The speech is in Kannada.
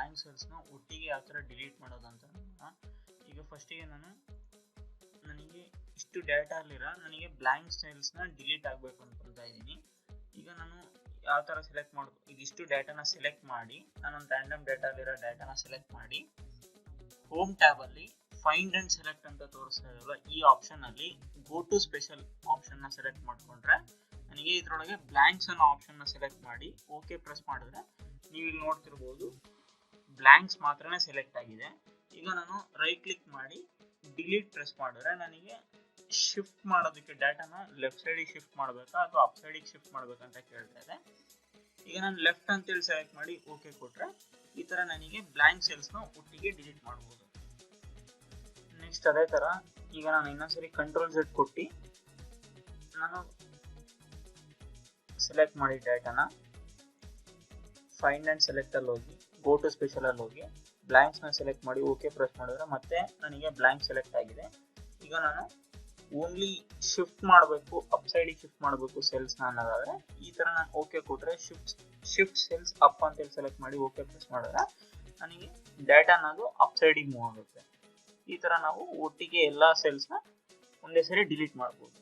ಬ್ಲ್ಯಾಂಕ್ ಸೆಲ್ಸ್ನ ಒಟ್ಟಿಗೆ ಯಾವ ಥರ ಡಿಲೀಟ್ ಮಾಡೋದಂತ. ಈಗ ಫಸ್ಟಿಗೆ ನನಗೆ ಇಷ್ಟು ಡೇಟಾಲಿರೋ ನನಗೆ ಬ್ಲ್ಯಾಂಕ್ ಸೆಲ್ಸ್ನ ಡಿಲೀಟ್ ಆಗಬೇಕು ಅನ್ಕೊತಾ ಇದ್ದೀನಿ. ಈಗ ನಾನು ಯಾವ ಥರ ಸೆಲೆಕ್ಟ್ ಮಾಡಬೇಕು, ಇದಿಷ್ಟು ಡೇಟಾನ ಸೆಲೆಕ್ಟ್ ಮಾಡಿ ನಾನೊಂದು ರ್ಯಾಂಡಮ್ ಡೇಟಾಲಿರೋ ಡೇಟಾನ ಸೆಲೆಕ್ಟ್ ಮಾಡಿ ಹೋಮ್ ಟ್ಯಾಬಲ್ಲಿ ಫೈಂಡ್ ಆ್ಯಂಡ್ ಸೆಲೆಕ್ಟ್ ಅಂತ ತೋರಿಸ್ತಾ ಇರಲ್ಲ, ಈ ಆಪ್ಷನಲ್ಲಿ ಗೋ ಟು ಸ್ಪೆಷಲ್ ಆಪ್ಷನ್ನ ಸೆಲೆಕ್ಟ್ ಮಾಡಿಕೊಂಡ್ರೆ ನನಗೆ ಇದರೊಳಗೆ ಬ್ಲ್ಯಾಂಕ್ಸ್ ಅನ್ನೋ ಆಪ್ಷನ್ನ ಸೆಲೆಕ್ಟ್ ಮಾಡಿ ಓಕೆ ಪ್ರೆಸ್ ಮಾಡಿದ್ರೆ ನೀವು ಇಲ್ಲಿ ನೋಡ್ತಿರ್ಬೋದು ಬ್ಲ್ಯಾಂಕ್ಸ್ ಮಾತ್ರನೇ ಸೆಲೆಕ್ಟ್ ಆಗಿದೆ. ಈಗ ನಾನು ರೈಟ್ ಕ್ಲಿಕ್ ಮಾಡಿ ಡಿಲೀಟ್ ಪ್ರೆಸ್ ಮಾಡಿದ್ರೆ ನನಗೆ ಶಿಫ್ಟ್ ಮಾಡೋದಕ್ಕೆ ಡೇಟಾನ ಲೆಫ್ಟ್ ಸೈಡಿಗೆ ಶಿಫ್ಟ್ ಮಾಡಬೇಕಾ ಅಥವಾ ಅಪ್ ಸೈಡಿಗೆ ಶಿಫ್ಟ್ ಮಾಡಬೇಕಂತ ಕೇಳ್ತಾ ಇದೆ. ಈಗ ನಾನು ಲೆಫ್ಟ್ ಅಂತೇಳಿ ಸೆಲೆಕ್ಟ್ ಮಾಡಿ ಓಕೆ ಕೊಟ್ಟರೆ ಈ ಥರ ನನಗೆ ಬ್ಲ್ಯಾಂಕ್ ಸೆಲ್ಸ್ನ ಒಟ್ಟಿಗೆ ಡಿಲೀಟ್ ಮಾಡ್ಬೋದು. ನೆಕ್ಸ್ಟ್ ಅದೇ ಥರ ಈಗ ನಾನು ಇನ್ನೊಂದ್ಸರಿ ಕಂಟ್ರೋಲ್ Z ಕೊಟ್ಟು ನಾನು ಸೆಲೆಕ್ಟ್ ಮಾಡಿ ಡೇಟಾನ ಫೈಂಡ್ ಆ್ಯಂಡ್ ಸೆಲೆಕ್ಟಲ್ಲಿ ಹೋಗಿ ಗೋ ಟು ಸ್ಪೆಷಲಲ್ಲಿ ಹೋಗಿ ಬ್ಲ್ಯಾಂಕ್ಸ್ನ ಸೆಲೆಕ್ಟ್ ಮಾಡಿ ಓಕೆ ಪ್ರೆಸ್ ಮಾಡಿದ್ರೆ ಮತ್ತೆ ನನಗೆ ಬ್ಲ್ಯಾಂಕ್ ಸೆಲೆಕ್ಟ್ ಆಗಿದೆ. ಈಗ ನಾನು ಓನ್ಲಿ ಶಿಫ್ಟ್ ಮಾಡಬೇಕು, ಅಪ್ ಸೈಡಿಗೆ ಶಿಫ್ಟ್ ಮಾಡಬೇಕು ಸೆಲ್ಸ್ನ ಅನ್ನೋದಾದರೆ ಈ ಥರ ನಾನು ಓಕೆ ಕೊಟ್ಟರೆ ಶಿಫ್ಟ್ ಸೆಲ್ಸ್ ಅಪ್ ಅಂತೇಳಿ ಸೆಲೆಕ್ಟ್ ಮಾಡಿ ಓಕೆ ಪ್ರೆಸ್ ಮಾಡಿದ್ರೆ ನನಗೆ ಡೇಟಾ ಅನ್ನೋದು ಅಪ್ ಸೈಡಿಗೆ ಮೂವ್ ಆಗುತ್ತೆ. ಈ ಥರ ನಾವು ಒಟ್ಟಿಗೆ ಎಲ್ಲ ಸೆಲ್ಸ್ನ ಒಂದೇ ಸರಿ ಡಿಲೀಟ್ ಮಾಡ್ಬೋದು.